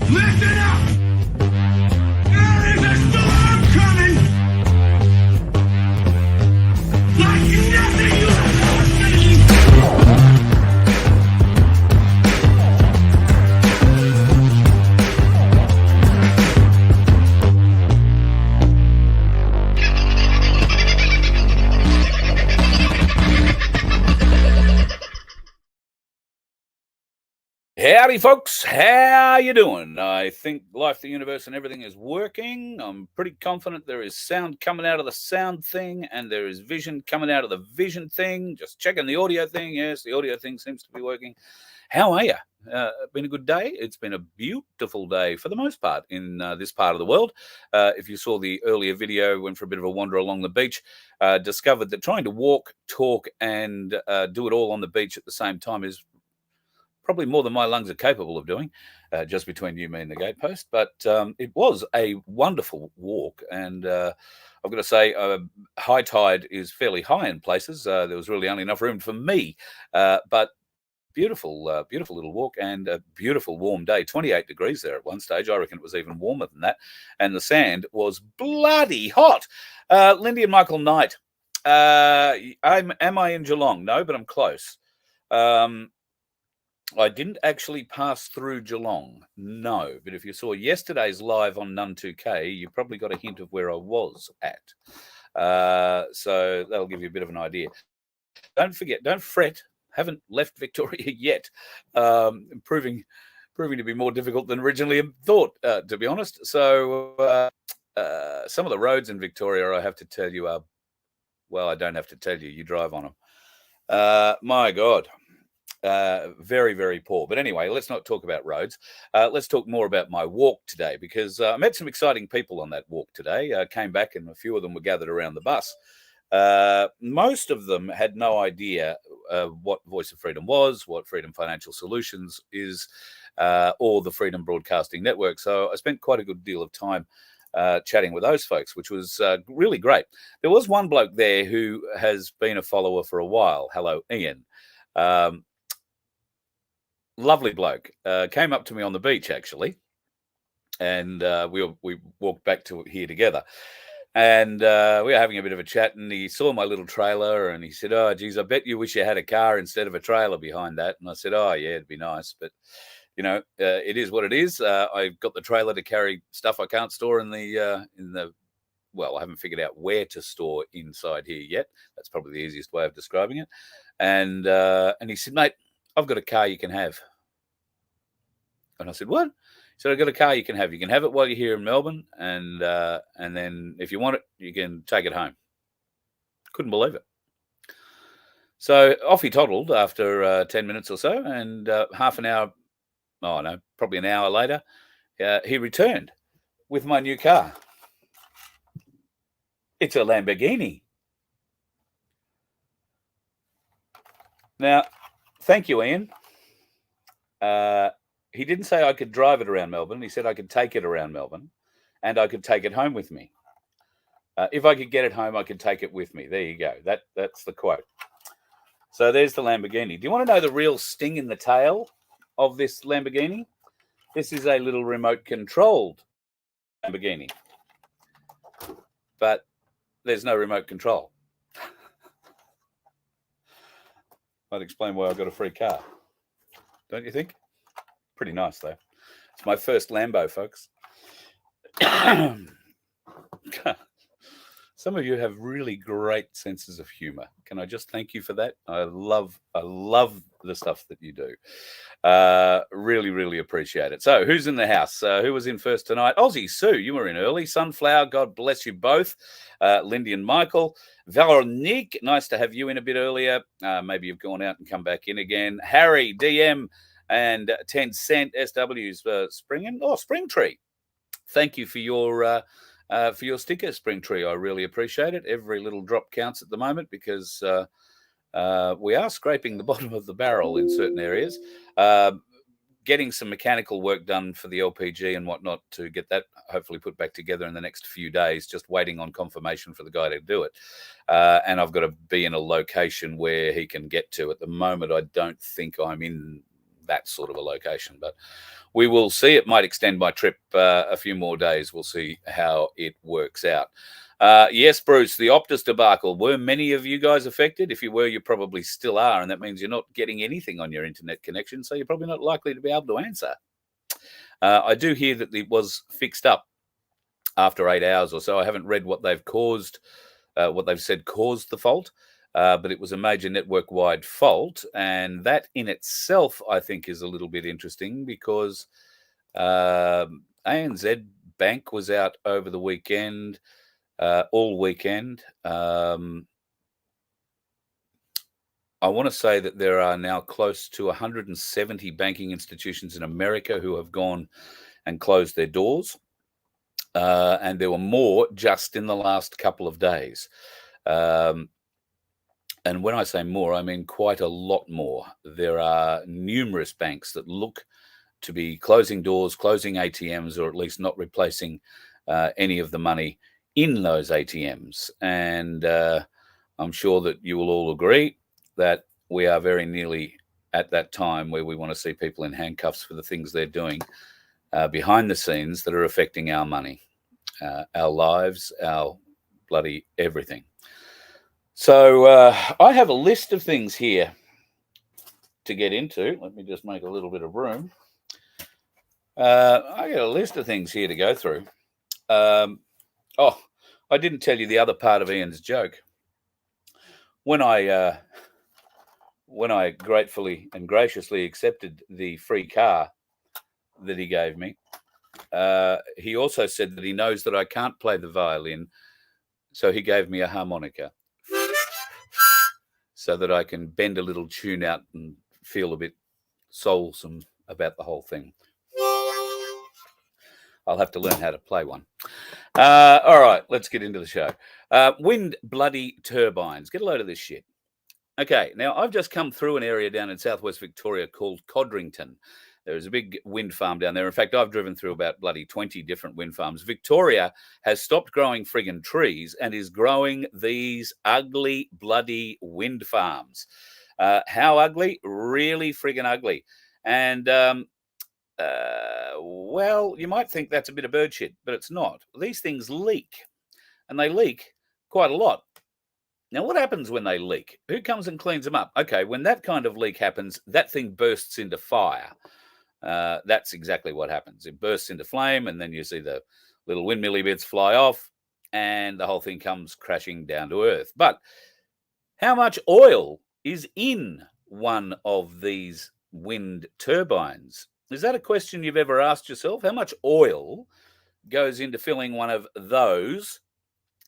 Listen up! There is a storm coming! Like nothing you have ever seen! Howdy, folks. How you doing? I think life, the universe, and everything is working. I'm pretty confident there is sound coming out of the sound thing, and there is vision coming out of the vision thing. Just checking the audio thing. Yes, the audio thing seems to be working. How are you? Been a good day? It's been a beautiful day for the most part in this part of the world. If you saw the earlier video, went for a bit of a wander along the beach, discovered that trying to walk, talk, and do it all on the beach at the same time is probably more than my lungs are capable of doing, just between you, me, and the gatepost. But it was a wonderful walk, and I've got to say, high tide is fairly high in places. There was really only enough room for me, but beautiful, beautiful little walk, and a beautiful warm day. 28 degrees there at one stage. I reckon it was even warmer than that, and the sand was bloody hot. Lindy and Michael Knight. Am I in Geelong? No, but I'm close. I didn't actually pass through Geelong, no. But if you saw yesterday's live on None 2K, you probably got a hint of where I was at. So that'll give you a bit of an idea. Don't forget, don't fret. Haven't left Victoria yet. Proving to be more difficult than originally thought, to be honest. So some of the roads in Victoria, I have to tell you, are, well, I don't have to tell you. You drive on them. My God. Very, very poor. But anyway, let's not talk about roads. Let's talk more about my walk today, because I met some exciting people on that walk today. Came back and a few of them were gathered around the bus. Most of them had no idea what Voice of Freedom was, what Freedom Financial Solutions is, or the Freedom Broadcasting Network. So I spent quite a good deal of time chatting with those folks, which was really great. There was one bloke there who has been a follower for a while. Hello, Ian. Lovely bloke. Came up to me on the beach, actually, and we walked back to here together. And we were having a bit of a chat, and he saw my little trailer, and he said, "Oh, geez, I bet you wish you had a car instead of a trailer behind that." And I said, "Oh, yeah, it'd be nice, but you know, it is what it is. I've got the trailer to carry stuff I can't store in the. Well, I haven't figured out where to store inside here yet. That's probably the easiest way of describing it." And he said, "Mate, I've got a car you can have." And I said, "What?" He said, "I've got a car you can have. You can have it while you're here in Melbourne, and then if you want it, you can take it home." Couldn't believe it. So off he toddled after 10 minutes or so, and half an hour, oh no, probably an hour later, he returned with my new car. It's a Lamborghini. Now, thank you, Ian. He didn't say I could drive it around Melbourne. He said I could take it around Melbourne, and I could take it home with me. If I could get it home, I could take it with me. There you go. That's the quote. So there's the Lamborghini. Do you want to know the real sting in the tail of this Lamborghini? This is a little remote-controlled Lamborghini, but there's no remote control. Might explain why I got a free car. Don't you think? Pretty nice, though. It's my first Lambo, folks. Some of you have really great senses of humor. Can I just thank you for that? I love the stuff that you do. Really, really appreciate it. So who's in the house? Who was in first tonight? Aussie Sue, you were in early. Sunflare, God bless you both. Lindy and Michael. Veronique, nice to have you in a bit earlier. Maybe you've gone out and come back in again. Harry, DM, and 10 Cent SW's Springtree. Thank you for your sticker, Springtree. I really appreciate it. Every little drop counts at the moment, because we are scraping the bottom of the barrel in certain areas. Getting some mechanical work done for the LPG and whatnot to get that hopefully put back together in the next few days, just waiting on confirmation for the guy to do it. And I've got to be in a location where he can get to. At the moment, I don't think I'm in that sort of a location. But we will see. It might extend my trip a few more days. We'll see how it works out. Yes, Bruce, the Optus debacle. Were many of you guys affected? If you were, you probably still are, and that means you're not getting anything on your internet connection, so you're probably not likely to be able to answer. I do hear that it was fixed up after 8 hours or so. I haven't read what they've caused, what they've said caused the fault, but it was a major network-wide fault, and that in itself, I think, is a little bit interesting because ANZ Bank was out over the weekend, all weekend. I want to say that there are now close to 170 banking institutions in America who have gone and closed their doors. And there were more just in the last couple of days. And when I say more, I mean quite a lot more. There are numerous banks that look to be closing doors, closing ATMs, or at least not replacing any of the money in those ATMs. And I'm sure that you will all agree that we are very nearly at that time where we want to see people in handcuffs for the things they're doing behind the scenes that are affecting our money, our lives, our bloody everything. So I have a list of things here to get into. Let me just make a little bit of room. I got a list of things here to go through. Oh, I didn't tell you the other part of Ian's joke. When I gratefully and graciously accepted the free car that he gave me, he also said that he knows that I can't play the violin, so he gave me a harmonica so that I can bend a little tune out and feel a bit soulsome about the whole thing. I'll have to learn how to play one. All right, let's get into the show. Wind bloody turbines. Get a load of this shit. Okay, now I've just come through an area down in southwest Victoria called Codrington. There is a big wind farm down there. In fact, I've driven through about bloody 20 different wind farms. Victoria has stopped growing friggin' trees and is growing these ugly bloody wind farms. How ugly? Really friggin' ugly. And, well, you might think that's a bit of bird shit, but it's not. These things leak, and they leak quite a lot. Now, what happens when they leak? Who comes and cleans them up? Okay, when that kind of leak happens, that thing bursts into fire. That's exactly what happens. It bursts into flame, and then you see the little windmilly bits fly off, and the whole thing comes crashing down to earth. But how much oil is in one of these wind turbines? Is that a question you've ever asked yourself? How much oil goes into filling one of those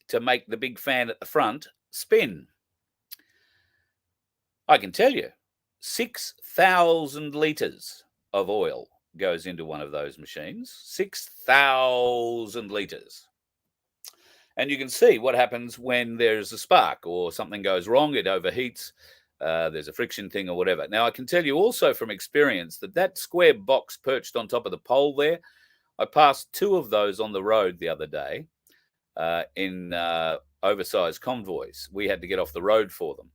to make the big fan at the front spin? I can tell you, 6,000 litres of oil goes into one of those machines. 6,000 litres. And you can see what happens when there's a spark or something goes wrong, it overheats, there's a friction thing or whatever. Now, I can tell you also from experience that square box perched on top of the pole there, I passed 2 of those on the road the other day in oversized convoys. We had to get off the road for them.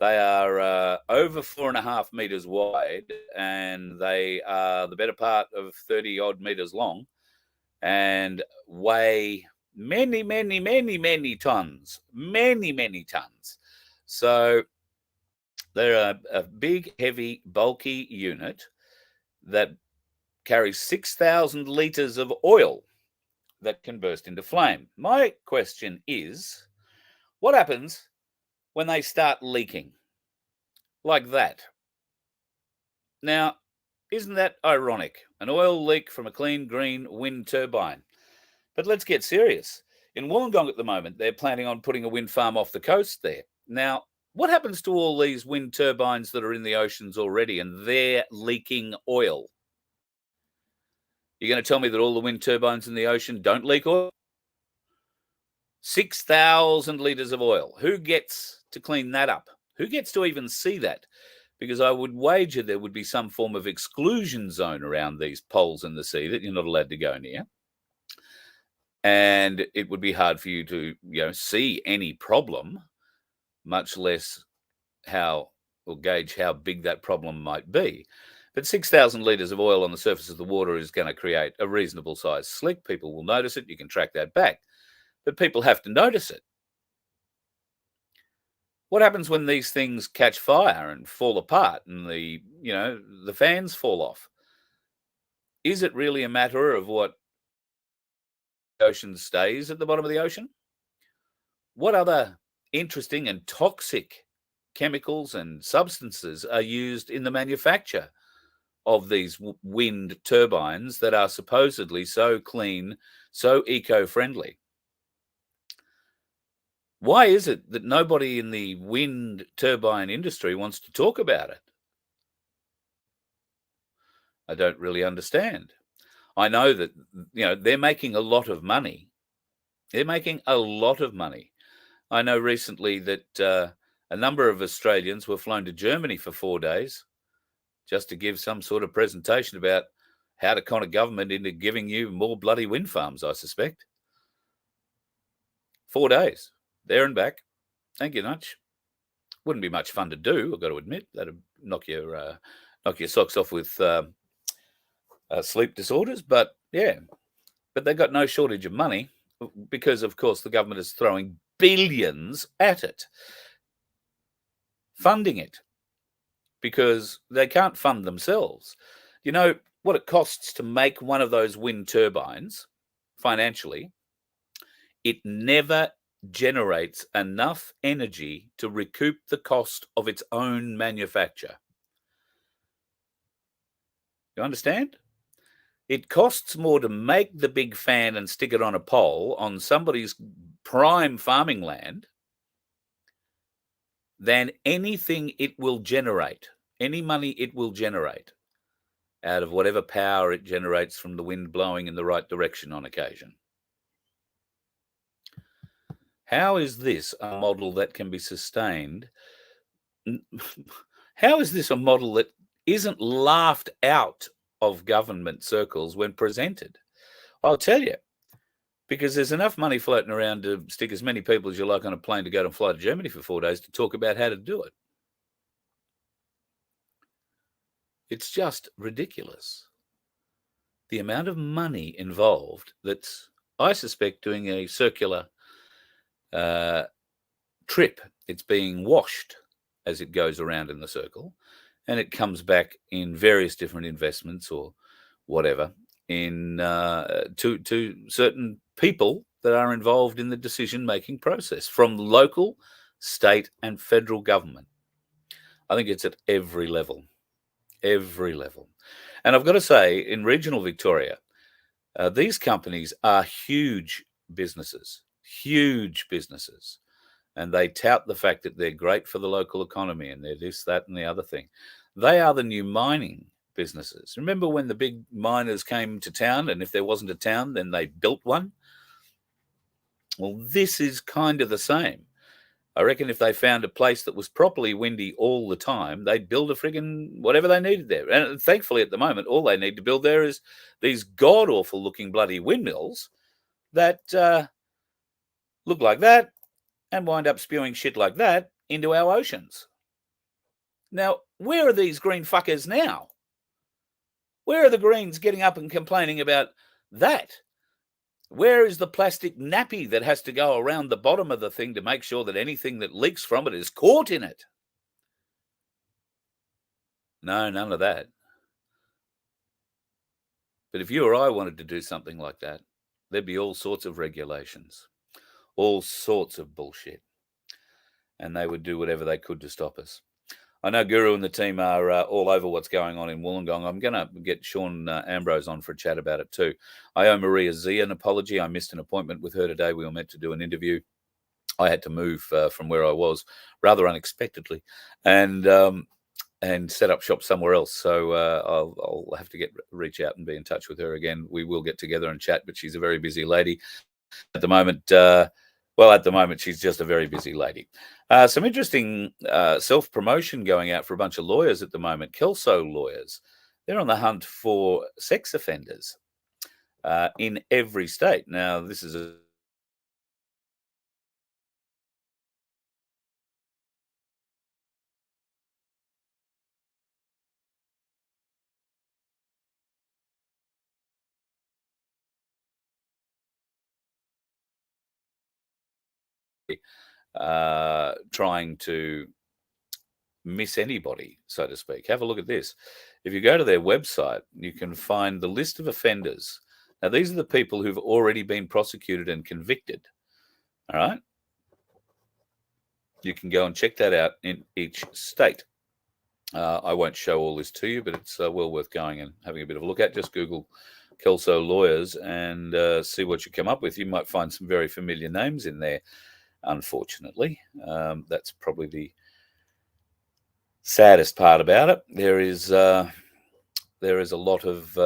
They are over 4.5 meters wide, and they are the better part of 30 odd meters long and weigh many, many, many, many tons, many tons. So they're a big, heavy, bulky unit that carries 6,000 liters of oil that can burst into flame. My question is, what happens when they start leaking like that? Now, isn't that ironic? An oil leak from a clean, green wind turbine. But let's get serious. In Wollongong at the moment, they're planning on putting a wind farm off the coast there. Now, what happens to all these wind turbines that are in the oceans already and they're leaking oil? You're going to tell me that all the wind turbines in the ocean don't leak oil? 6,000 litres of oil. Who gets to clean that up? Who gets to even see that? Because I would wager there would be some form of exclusion zone around these poles in the sea that you're not allowed to go near. And it would be hard for you to, see any problem, much less gauge how big that problem might be. But 6,000 litres of oil on the surface of the water is going to create a reasonable sized slick. People will notice it. You can track that back. But people have to notice it. What happens when these things catch fire and fall apart and the fans fall off? Is it really a matter of what the ocean stays at the bottom of the ocean? What other interesting and toxic chemicals and substances are used in the manufacture of these wind turbines that are supposedly so clean, so eco-friendly? Why is it that nobody in the wind turbine industry wants to talk about it? I don't really understand. I know that, they're making a lot of money. They're making a lot of money. I know recently that a number of Australians were flown to Germany for 4 days just to give some sort of presentation about how to con a government into giving you more bloody wind farms, I suspect. 4 days, there and back. Thank you much. Wouldn't be much fun to do, I've got to admit. That'd knock your socks off with sleep disorders. But yeah, but they've got no shortage of money because, of course, the government is throwing billions at it, funding it, because they can't fund themselves. You know what it costs to make one of those wind turbines financially? It never generates enough energy to recoup the cost of its own manufacture. You understand? It costs more to make the big fan and stick it on a pole on somebody's prime farming land than anything it will generate, any money it will generate out of whatever power it generates from the wind blowing in the right direction on occasion. How is this a model that can be sustained? How is this a model that isn't laughed out of government circles when presented? I'll tell you, because there's enough money floating around to stick as many people as you like on a plane to go and fly to Germany for 4 days to talk about how to do it. It's just ridiculous. The amount of money involved that's, I suspect, doing a circular trip. It's being washed as it goes around in the circle, and it comes back in various different investments or whatever in to certain people that are involved in the decision-making process from local, state, and federal government. I think it's at every level, every level. And I've got to say, in regional Victoria, these companies are huge businesses, and they tout the fact that they're great for the local economy and they're this, that, and the other thing. They are the new mining businesses. Remember when the big miners came to town, and if there wasn't a town, then they built one? Well, this is kind of the same. I reckon if they found a place that was properly windy all the time, they'd build a friggin' whatever they needed there. And thankfully, at the moment, all they need to build there is these god-awful looking bloody windmills that look like that and wind up spewing shit like that into our oceans. Now, where are these green fuckers now? Where are the Greens getting up and complaining about that? Where is the plastic nappy that has to go around the bottom of the thing to make sure that anything that leaks from it is caught in it? No, none of that. But if you or I wanted to do something like that, there'd be all sorts of regulations, all sorts of bullshit, and they would do whatever they could to stop us. I know Guru and the team are all over what's going on in Wollongong. I'm going to get Sean Ambrose on for a chat about it too. I owe Maria Z an apology. I missed an appointment with her today. We were meant to do an interview. I had to move from where I was rather unexpectedly and set up shop somewhere else. So I'll have to reach out and be in touch with her again. We will get together and chat, but she's a very busy lady at the moment. At the moment, she's just a very busy lady. Some interesting self-promotion going out for a bunch of lawyers at the moment. Kelso lawyers, they're on the hunt for sex offenders in every state. Now, this is a trying to miss anybody, so to speak. Have a look at this. If you go to their website, you can find the list of offenders. Now, these are the people who've already been prosecuted and convicted. All right? You can go and check that out in each state. I won't show all this to you, but it's well worth going and having a bit of a look at. Just Google Kelso lawyers and see what you come up with. You might find some very familiar names in there, unfortunately. That's probably the saddest part about it. There is a lot of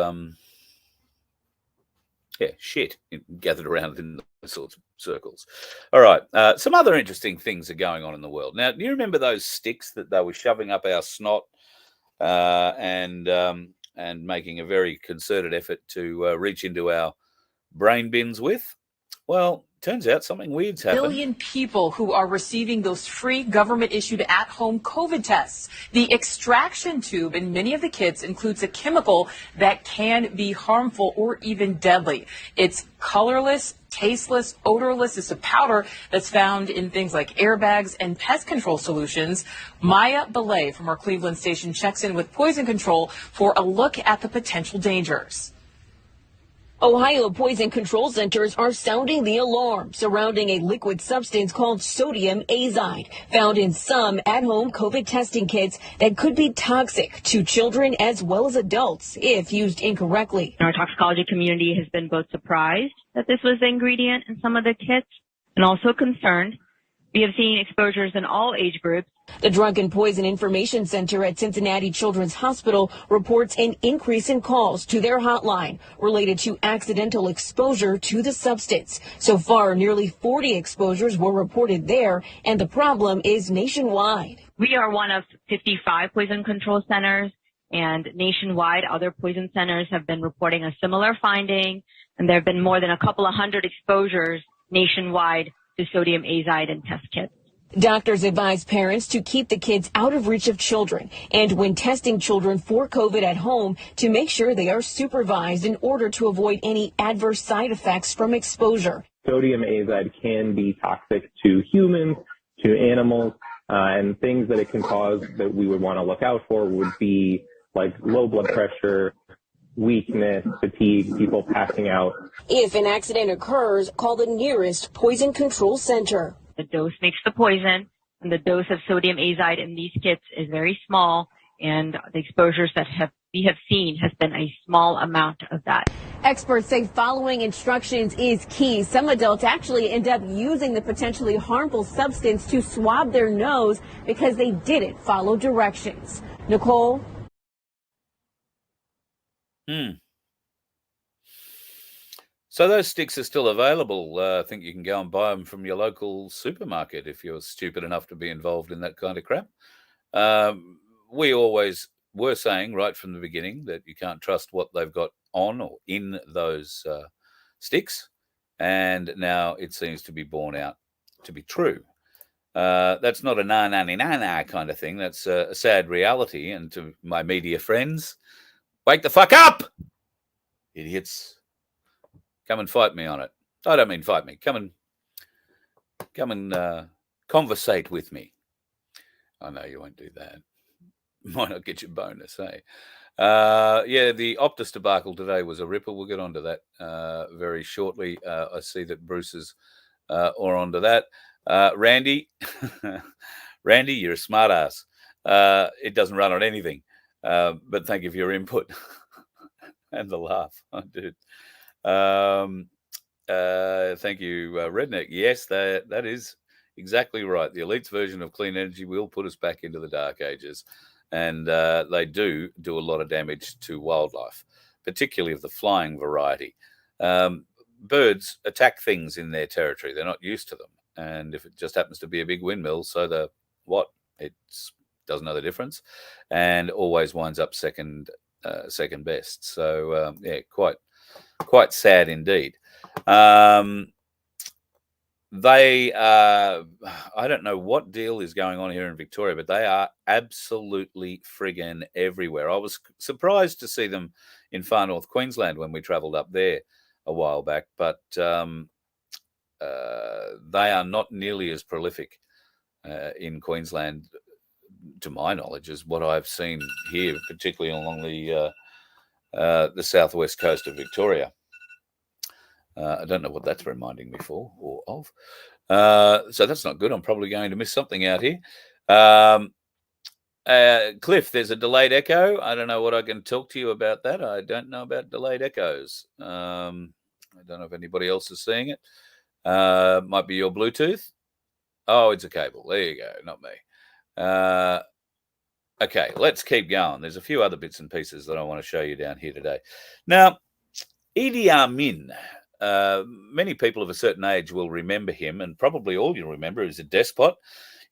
shit gathered around in those sorts of circles. All right, some other interesting things are going on in the world. Now, do you remember those sticks that they were shoving up our snot and making a very concerted effort to reach into our brain bins with? Well, turns out something weird's happened. Billion people who are receiving those free government-issued at-home COVID tests. The extraction tube in many of the kits includes a chemical that can be harmful or even deadly. It's colorless, tasteless, odorless. It's a powder that's found in things like airbags and pest control solutions. Maya Belay from our Cleveland station checks in with Poison Control for a look at the potential dangers. Ohio Poison Control Centers are sounding the alarm surrounding a liquid substance called sodium azide, found in some at-home COVID testing kits that could be toxic to children as well as adults if used incorrectly. Our toxicology community has been both surprised that this was the ingredient in some of the kits and also concerned. We have seen exposures in all age groups. The Drug and Poison Information Center at Cincinnati Children's Hospital reports an increase in calls to their hotline related to accidental exposure to the substance. So far, nearly 40 exposures were reported there, and the problem is nationwide. We are one of 55 poison control centers, and nationwide, other poison centers have been reporting a similar finding, and there have been more than a couple of hundred exposures nationwide to sodium azide in test kits. Doctors advise parents to keep the kids out of reach of children, and when testing children for COVID at home, to make sure they are supervised in order to avoid any adverse side effects from exposure. Sodium azide can be toxic to humans, to animals, and things that it can cause that we would want to look out for would be like low blood pressure, weakness, fatigue, people passing out. If an accident occurs, call the nearest Poison Control Center. The dose makes the poison, and the dose of sodium azide in these kits is very small, and the exposures that we have seen has been a small amount of that. Experts say following instructions is key. Some adults actually end up using the potentially harmful substance to swab their nose because they didn't follow directions. Nicole? So those sticks are still available. I think you can go and buy them from your local supermarket if you're stupid enough to be involved in that kind of crap. We always were saying right from the beginning that you can't trust what they've got on or in those sticks, and now it seems to be borne out to be true. That's not a na kind of thing. That's a sad reality. And to my media friends, wake the fuck up, idiots. Come and fight me on it. I don't mean fight me. Come and conversate with me. I know you won't do that. Might not get your bonus, eh? The Optus debacle today was a ripper. We'll get onto that very shortly. I see that Bruce is or onto that. Randy, Randy, you're a smart ass. It doesn't run on anything. But thank you for your input and the laugh. I did. Thank you, Redneck. Yes, that is exactly right. The elites version of clean energy will put us back into the dark ages, and they do a lot of damage to wildlife, particularly of the flying variety. Birds attack things in their territory. They're not used to them, and if it just happens to be a big windmill, so it doesn't know the difference, and always winds up second best. So quite sad indeed. I don't know what deal is going on here in Victoria, but they are absolutely friggin' everywhere. I was surprised to see them in far north Queensland when we travelled up there a while back, but they are not nearly as prolific in Queensland, to my knowledge, as what I've seen here, particularly along the southwest coast of Victoria. I don't know what that's reminding me for or of. So that's not good. I'm probably going to miss something out here. Cliff, there's a delayed echo. I don't know what I can talk to you about that. I don't know about delayed echoes. I don't know if anybody else is seeing it. Might be your Bluetooth. Oh, it's a cable. There you go. Not me. Okay, let's keep going. There's a few other bits and pieces that I want to show you down here today. Now, Idi Amin. Many people of a certain age will remember him, and probably all you remember is a despot.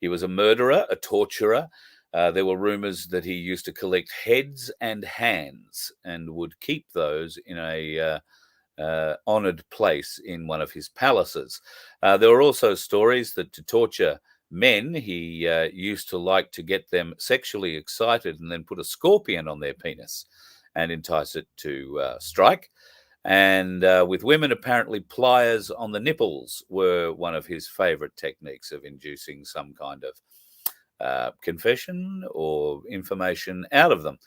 He was a murderer, a torturer. There were rumors that he used to collect heads and hands and would keep those in a honored place in one of his palaces. There were also stories that to torture men, he used to like to get them sexually excited and then put a scorpion on their penis and entice it to strike. And with women, apparently pliers on the nipples were one of his favorite techniques of inducing some kind of confession or information out of them.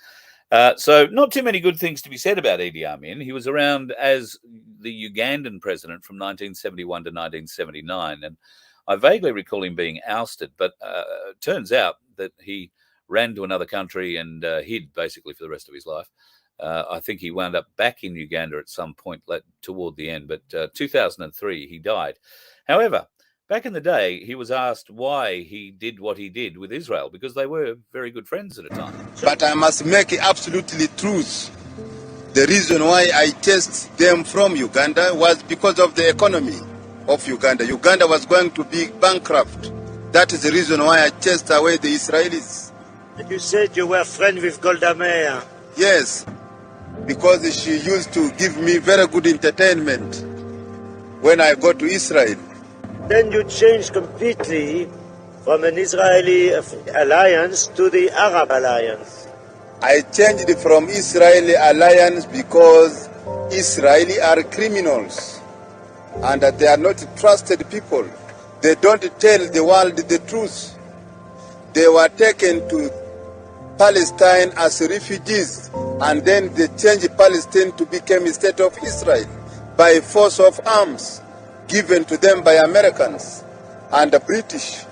So not too many good things to be said about Idi Amin. He was around as the Ugandan president from 1971 to 1979. And I vaguely recall him being ousted, but it turns out that he ran to another country and hid basically for the rest of his life. I think he wound up back in Uganda at some point toward the end, but 2003 he died. However, back in the day, he was asked why he did what he did with Israel, because they were very good friends at a time. But I must make absolutely truth. The reason why I chased them from Uganda was because of the economy of Uganda. Uganda was going to be bankrupt. That is the reason why I chased away the Israelis. And you said you were friends with Golda Meir. Yes, because she used to give me very good entertainment when I go to Israel. Then you changed completely from an Israeli alliance to the Arab alliance. I changed from Israeli alliance because Israeli are criminals and that they are not trusted people. They don't tell the world the truth. They were taken to Palestine as refugees, and then they changed Palestine to become a state of Israel by force of arms given to them by Americans and the British.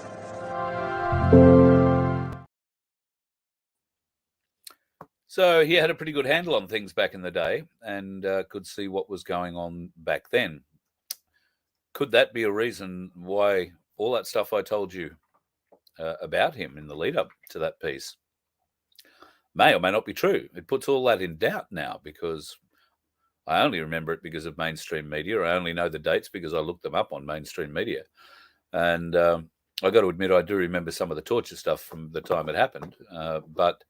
So he had a pretty good handle on things back in the day and could see what was going on back then. Could that be a reason why all that stuff I told you about him in the lead up to that piece may or may not be true? It puts all that in doubt now, because I only remember it because of mainstream media. I only know the dates because I looked them up on mainstream media. And I got to admit, I do remember some of the torture stuff from the time it happened. But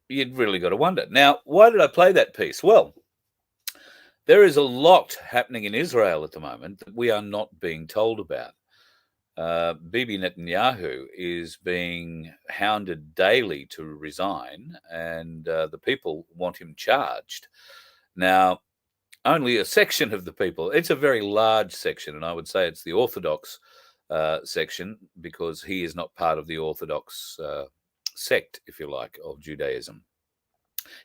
you'd really got to wonder. Now, why did I play that piece? Well, there is a lot happening in Israel at the moment that we are not being told about. Bibi Netanyahu is being hounded daily to resign, and the people want him charged. Now, only a section of the people, it's a very large section, and I would say it's the Orthodox section, because he is not part of the Orthodox sect, if you like, of Judaism.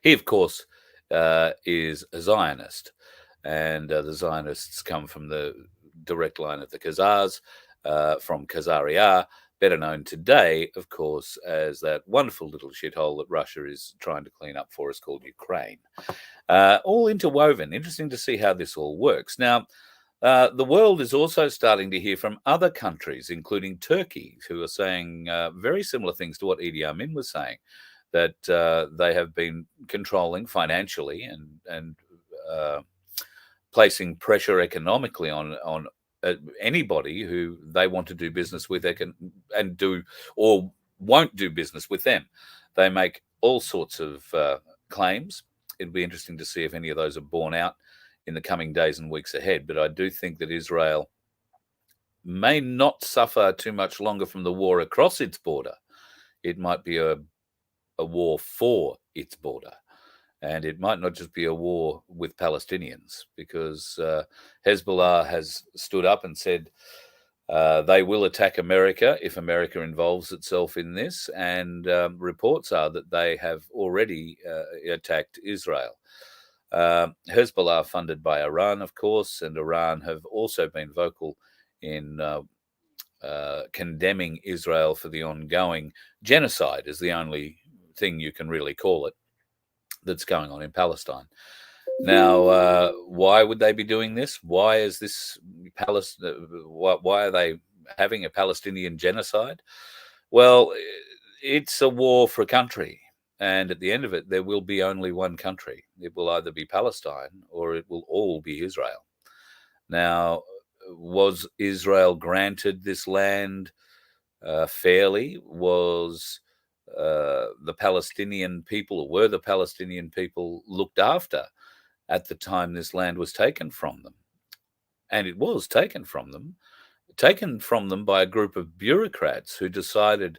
He, of course, is a Zionist, and the Zionists come from the direct line of the Khazars, from Khazaria, better known today, of course, as that wonderful little shithole that Russia is trying to clean up for us called Ukraine. All interwoven. Interesting to see how this all works. Now, the world is also starting to hear from other countries, including Turkey, who are saying very similar things to what Idi Amin was saying, that they have been controlling financially and placing pressure economically on anybody who they want to do business with and do or won't do business with them. They make all sorts of claims. It'll be interesting to see if any of those are borne out in the coming days and weeks ahead. But I do think that Israel may not suffer too much longer from the war across its border. It might be a war for its border. And it might not just be a war with Palestinians, because Hezbollah has stood up and said they will attack America if America involves itself in this. And reports are that they have already attacked Israel. Hezbollah, funded by Iran, of course, and Iran have also been vocal in condemning Israel for the ongoing genocide, is the only thing you can really call it, that's going on in Palestine. Now, why would they be doing this? Why is this why are they having a Palestinian genocide? Well, it's a war for a country, and at the end of it, there will be only one country. It will either be Palestine or it will all be Israel. Now, was Israel granted this land fairly? Was the Palestinian people, or were the Palestinian people looked after at the time this land was taken from them? And it was taken from them by a group of bureaucrats who decided,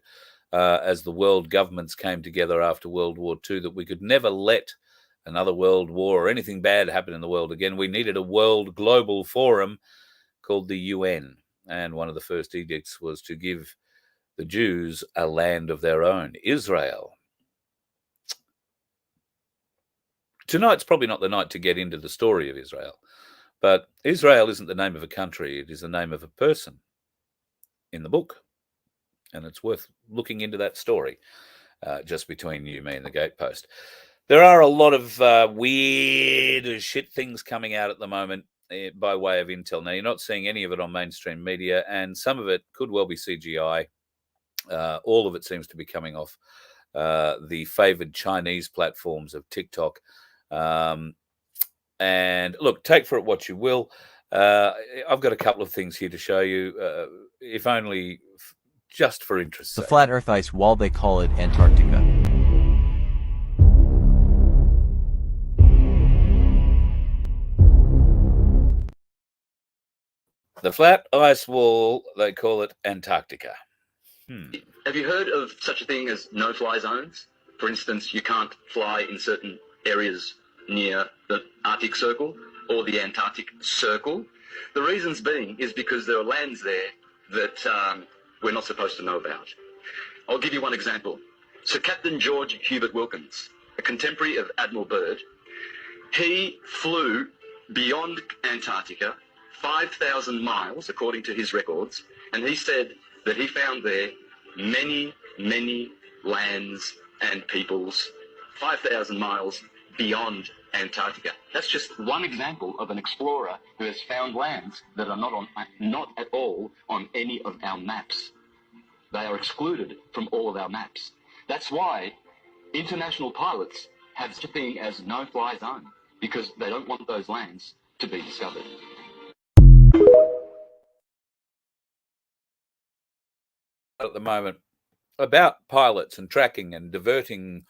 as the world governments came together after World War II, that we could never let another world war or anything bad happen in the world again. We needed a world global forum called the UN. And one of the first edicts was to give the Jews a land of their own, Israel. Tonight's probably not the night to get into the story of Israel, but Israel isn't the name of a country, it is the name of a person in the book. And it's worth looking into that story, just between you, me, and the Gatepost. There are a lot of weird as shit things coming out at the moment by way of intel. Now, you're not seeing any of it on mainstream media, and some of it could well be CGI. All of it seems to be coming off the favored Chinese platforms of TikTok. And look, take for it what you will. I've got a couple of things here to show you, if only just for interest. The flat Earth ice wall, they call it Antarctica. The flat ice wall, they call it Antarctica. Have you heard of such a thing as no-fly zones? For instance, you can't fly in certain areas near the Arctic Circle or the Antarctic Circle. The reasons being is because there are lands there that we're not supposed to know about. I'll give you one example. Sir Captain George Hubert Wilkins, a contemporary of Admiral Byrd, he flew beyond Antarctica 5,000 miles, according to his records, and he said that he found there many, many lands and peoples 5,000 miles beyond Antarctica. That's just one example of an explorer who has found lands that are not at all on any of our maps. They are excluded from all of our maps. That's why international pilots have such a thing as no-fly zone, because they don't want those lands to be discovered. At the moment, about pilots and tracking and diverting,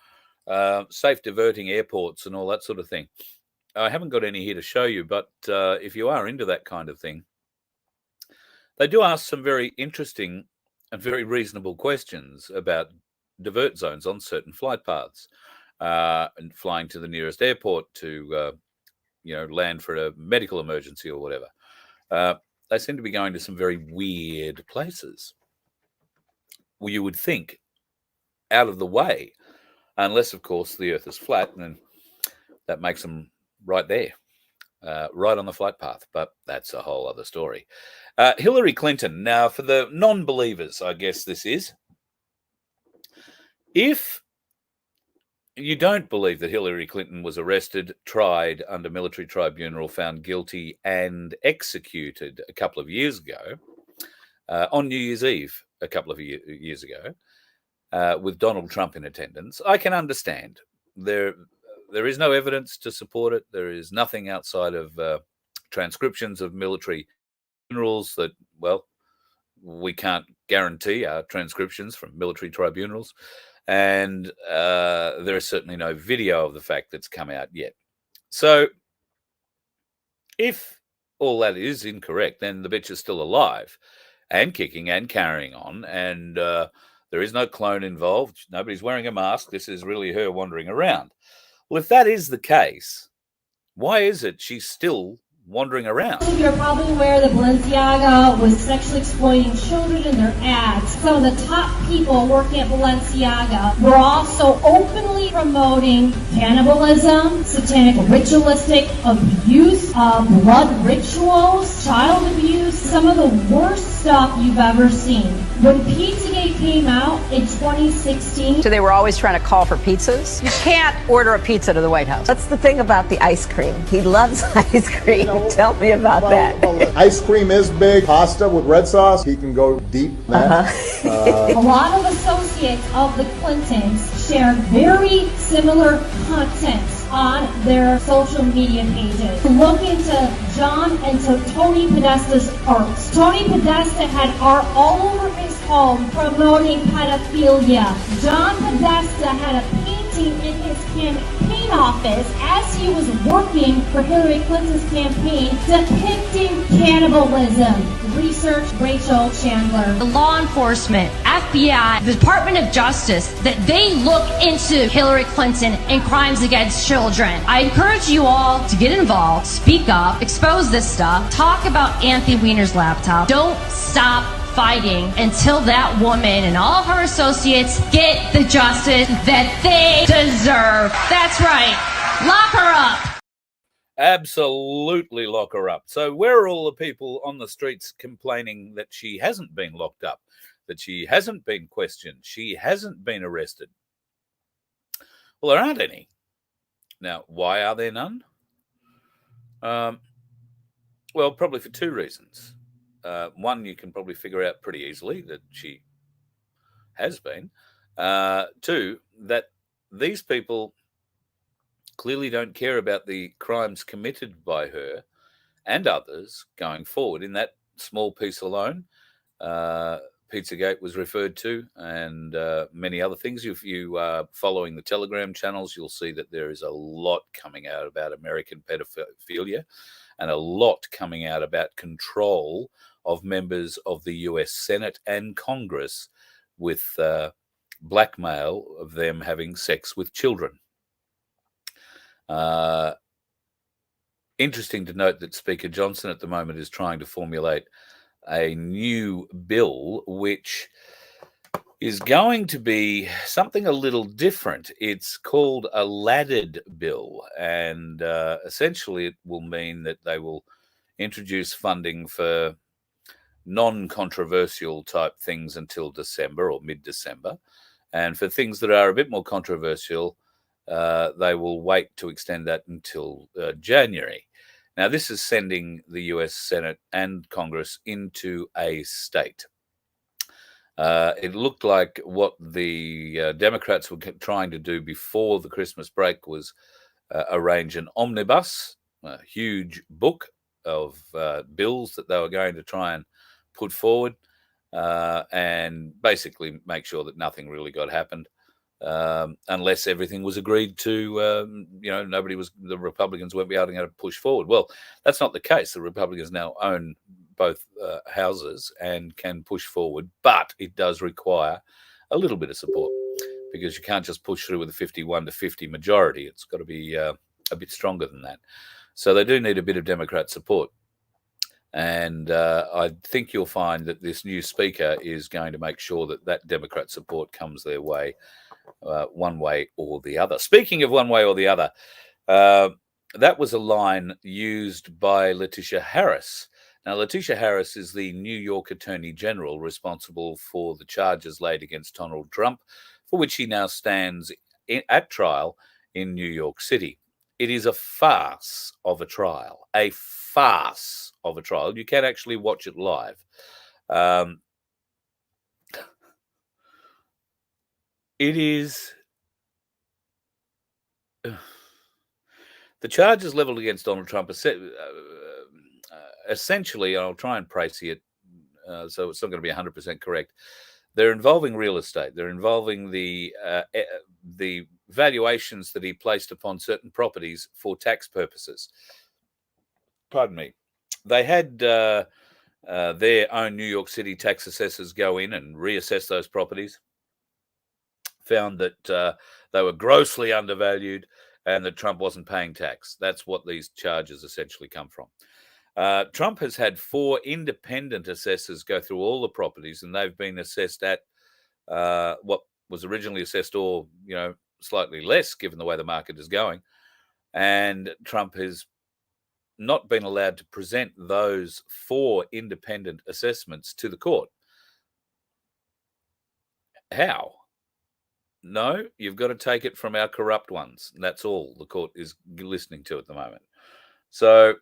safe diverting airports and all that sort of thing. I haven't got any here to show you, but if you are into that kind of thing, they do ask some very interesting and very reasonable questions about divert zones on certain flight paths, and flying to the nearest airport to, land for a medical emergency or whatever. They seem to be going to some very weird places. Well, you would think out of the way, unless, of course, the Earth is flat, and that makes them right there, right on the flight path. But that's a whole other story. Hillary Clinton. Now, for the non-believers, I guess this is. If you don't believe that Hillary Clinton was arrested, tried under military tribunal, found guilty, and executed a couple of years ago, on New Year's Eve, a couple of years ago, with Donald Trump in attendance, I can understand. There is no evidence to support it. There is nothing outside of transcriptions of military funerals that, well, we can't guarantee are transcriptions from military tribunals. And there is certainly no video of the fact that's come out yet. So if all that is incorrect, then the bitch is still alive and kicking and carrying on. And there is no clone involved. Nobody's wearing a mask. This is really her wandering around. Well, if that is the case, why is it she's still wandering around? You're probably aware that Balenciaga was sexually exploiting children in their ads. Some of the top people working at Balenciaga were also openly promoting cannibalism, satanic ritualistic abuse, blood rituals, child abuse, some of the worst stuff you've ever seen. When Pizzagate came out in 2016, So they were always trying to call for pizzas. You can't order a pizza to the White House. That's the thing about the ice cream. He loves ice cream. Tell me about that. Ice cream is big. Pasta with red sauce, he can go deep in that. a lot of associates of the Clintons shared very similar content on their social media pages. Look into John and Tony Podesta's art. Tony Podesta had art all over his home promoting pedophilia. John Podesta had a painting in his campaign office as he was working for Hillary Clinton's campaign depicting cannibalism. Research Rachel Chandler. The law enforcement, FBI, the Department of Justice, that they look into Hillary Clinton and crimes against children. I encourage you all to get involved, speak up, expose this stuff, talk about Anthony Weiner's laptop. Don't stop fighting until that woman and all her associates get the justice that they deserve. That's right. Lock her up. Absolutely lock her up. So where are all the people on the streets complaining that she hasn't been locked up, that she hasn't been questioned, she hasn't been arrested? Well, there aren't any. Now, why are there none? Well, probably for two reasons. One, you can probably figure out pretty easily that she has been. Two, that these people clearly don't care about the crimes committed by her and others going forward. In that small piece alone, Pizzagate was referred to, and many other things. If you are following the Telegram channels, you'll see that there is a lot coming out about American pedophilia and a lot coming out about control of members of the US Senate and Congress with blackmail of them having sex with children. Interesting to note that Speaker Johnson at the moment is trying to formulate a new bill which is going to be something a little different. It's called a laddered bill, and essentially it will mean that they will introduce funding for non-controversial type things until December or mid-December, and for things that are a bit more controversial, they will wait to extend that until January. Now, this is sending the US Senate and Congress into a state. It looked like what the Democrats were trying to do before the Christmas break was arrange an omnibus, a huge book of bills that they were going to try and put forward, and basically make sure that nothing really got happened. Unless everything was agreed to, the Republicans won't be able to push forward. Well, that's not the case. The Republicans now own both houses and can push forward, but it does require a little bit of support because you can't just push through with a 51-50 majority. It's got to be a bit stronger than that. So they do need a bit of Democrat support. And I think you'll find that this new speaker is going to make sure that that Democrat support comes their way, one way or the other. Speaking of one way or the other, that was a line used by Letitia Harris. Now, Letitia Harris is the New York Attorney General responsible for the charges laid against Donald Trump, for which he now stands at trial in New York City. It is a farce of a trial, a farce of a trial. You can actually watch it live. It is the charges leveled against Donald Trump essentially, I'll try and précis it so it's not going to be 100% correct. They're involving real estate. They're involving the valuations that he placed upon certain properties for tax purposes. Pardon me. They had their own New York City tax assessors go in and reassess those properties, found that they were grossly undervalued, and that Trump wasn't paying tax. That's what these charges essentially come from. Trump has had 4 independent assessors go through all the properties, and they've been assessed at what was originally assessed, or slightly less, given the way the market is going. And Trump has not been allowed to present those 4 independent assessments to the court. How? No, you've got to take it from our corrupt ones. That's all the court is listening to at the moment. So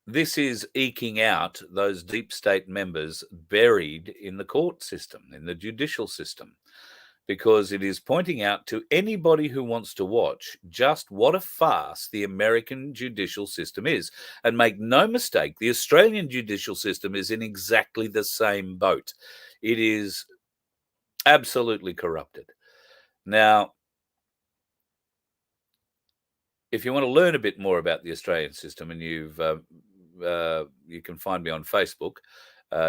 this is eking out those deep state members buried in the court system, in the judicial system, because it is pointing out to anybody who wants to watch just what a farce the American judicial system is. And make no mistake, the Australian judicial system is in exactly the same boat. It is absolutely corrupted. Now, if you want to learn a bit more about the Australian system, and you can find me on Facebook,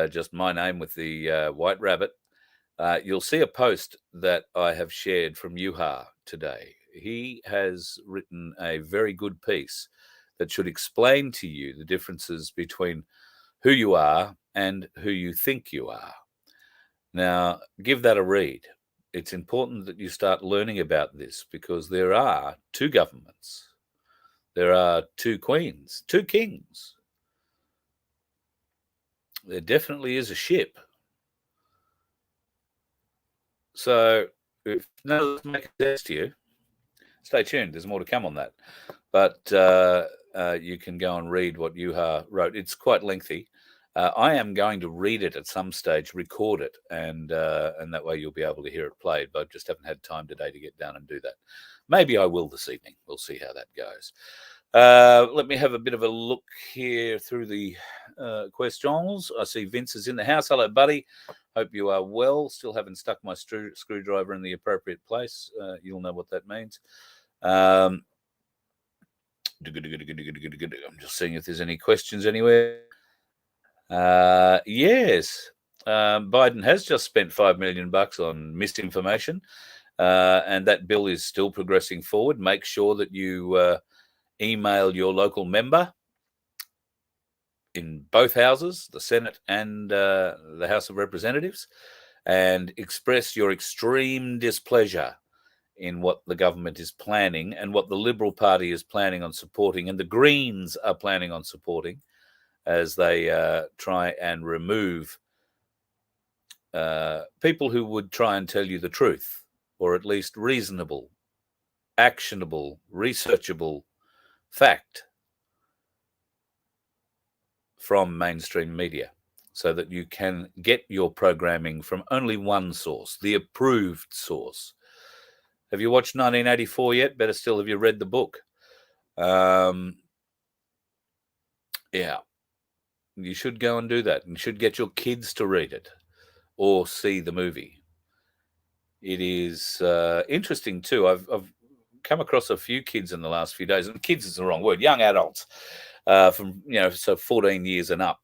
just my name with the white rabbit, you'll see a post that I have shared from Yuha today. He has written a very good piece that should explain to you the differences between who you are and who you think you are. Now, give that a read. It's important that you start learning about this, because there are 2 governments. There are 2 queens, 2 kings. There definitely is a ship. So if none of this makes sense to you, stay tuned. There's more to come on that. But you can go and read what Yuha wrote. It's quite lengthy. I am going to read it at some stage, record it, and that way you'll be able to hear it played. But I just haven't had time today to get down and do that. Maybe I will this evening. We'll see how that goes. Let me have a bit of a look here through the questions. I see Vince is in the house. Hello, buddy. Hope you are well. Still haven't stuck my screwdriver in the appropriate place. You'll know what that means. I'm just seeing if there's any questions anywhere. Yes. Biden has just spent $5 million on misinformation, and that bill is still progressing forward. Make sure that you email your local member in both houses, the Senate and the House of Representatives, and express your extreme displeasure in what the government is planning and what the Liberal Party is planning on supporting, and the Greens are planning on supporting, as they try and remove people who would try and tell you the truth, or at least reasonable, actionable, researchable fact from mainstream media, so that you can get your programming from only one source, the approved source. Have you watched 1984 yet? Better still, have you read the book? Yeah. You should go and do that, and should get your kids to read it or see the movie. It is interesting too. I've come across a few kids in the last few days, and kids is the wrong word, young adults, from 14 years and up.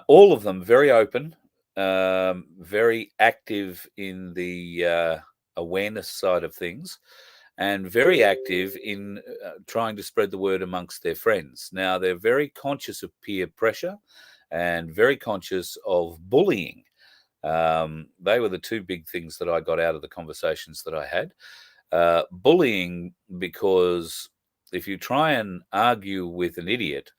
All of them very open, very active in the awareness side of things, and very active in trying to spread the word amongst their friends. Now, they're very conscious of peer pressure and very conscious of bullying. They were the 2 big things that I got out of the conversations that I had. Bullying, because if you try and argue with an idiot,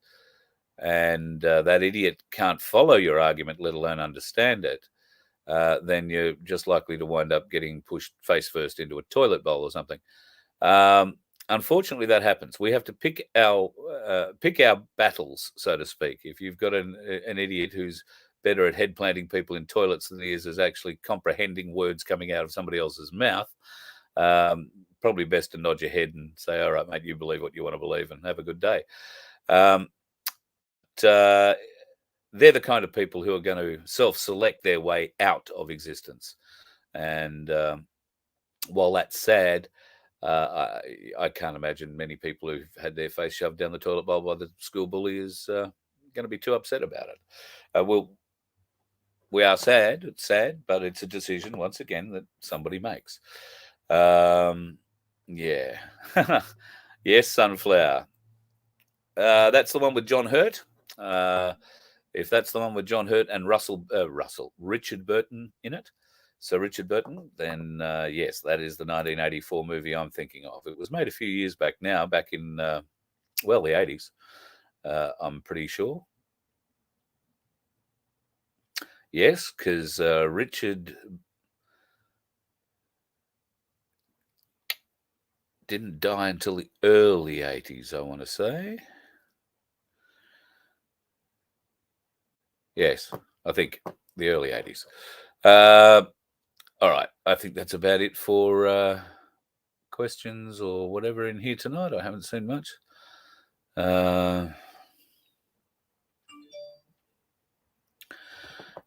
and that idiot can't follow your argument, let alone understand it, then you're just likely to wind up getting pushed face first into a toilet bowl or something. Unfortunately, that happens. We have to pick our battles, so to speak. If you've got an idiot who's better at head planting people in toilets than he is actually comprehending words coming out of somebody else's mouth, probably best to nod your head and say, all right, mate, you believe what you want to believe, and have a good day. They're the kind of people who are going to self-select their way out of existence. And while that's sad, I can't imagine many people who've had their face shoved down the toilet bowl by the school bully is going to be too upset about it. We are sad. It's sad, but it's a decision, once again, that somebody makes. Yeah. Yes, Sunflare. That's the one with John Hurt. If that's the one with John Hurt and Richard Burton in it, so Richard Burton, then yes, that is the 1984 movie I'm thinking of. It was made a few years back now, back in, the 80s, I'm pretty sure. Yes, because Richard didn't die until the early 80s, I want to say. Yes, I think the early 80s. All right, I think that's about it for questions or whatever in here tonight. I haven't seen much.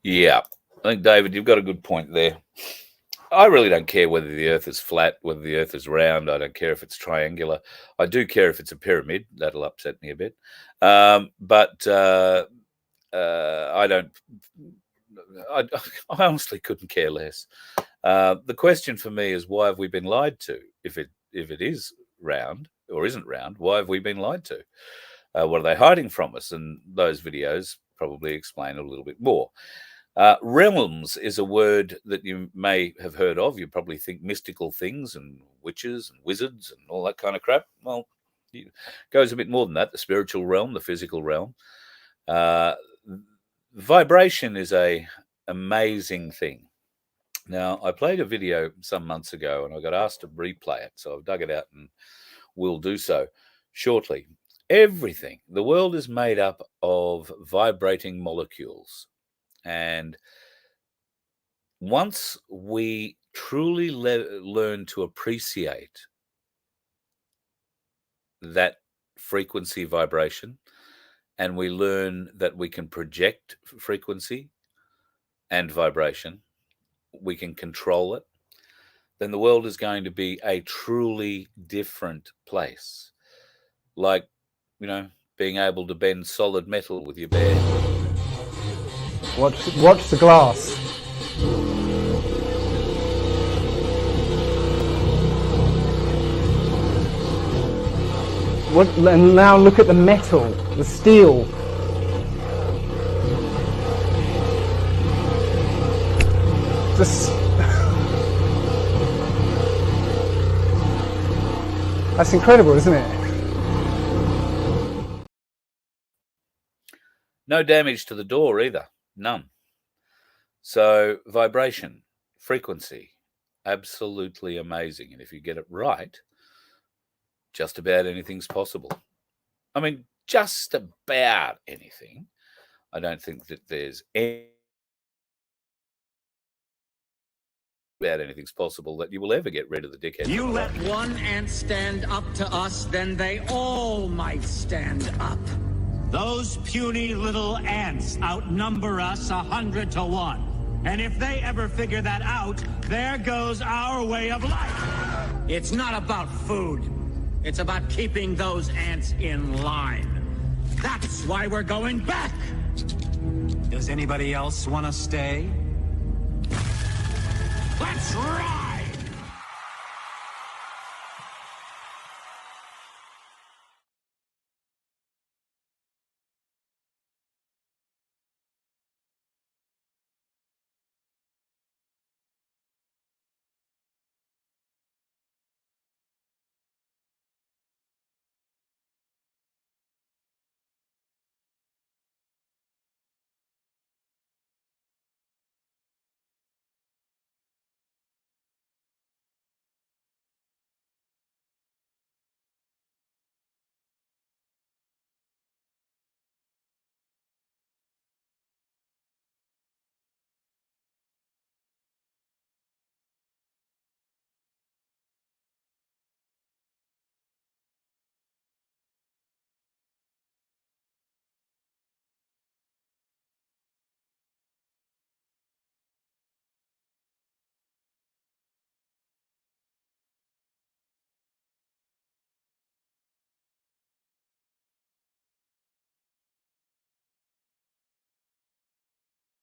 Yeah, I think, David, you've got a good point there. I really don't care whether the Earth is flat, whether the Earth is round. I don't care if it's triangular. I do care if it's a pyramid. That'll upset me a bit. But I don't. I honestly couldn't care less. The question for me is, why have we been lied to? If it is round or isn't round, why have we been lied to? What are they hiding from us? And those videos probably explain a little bit more. Realms is a word that you may have heard of. You probably think mystical things and witches and wizards and all that kind of crap. Well, it goes a bit more than that. The spiritual realm, the physical realm. Vibration is a amazing thing. Now, I played a video some months ago and I got asked to replay it. So I've dug it out and will do so shortly. Everything, the world is made up of vibrating molecules. And once we truly learn to appreciate that frequency vibration, and we learn that we can project frequency and vibration, we can control it, then the world is going to be a truly different place. Like, being able to bend solid metal with your bare hand. Watch the glass. And now look at the metal, the steel. That's incredible, isn't it? No damage to the door either. None. So vibration, frequency, absolutely amazing. And if you get it right, just about anything's possible. I mean, just about anything. I don't think that there's about anything's possible that you will ever get rid of the dickhead. You let one ant stand up to us, then they all might stand up. Those puny little ants outnumber us 100 to 1. And if they ever figure that out, there goes our way of life. It's not about food. It's about keeping those ants in line. That's why we're going back. Does anybody else want to stay? Let's rock!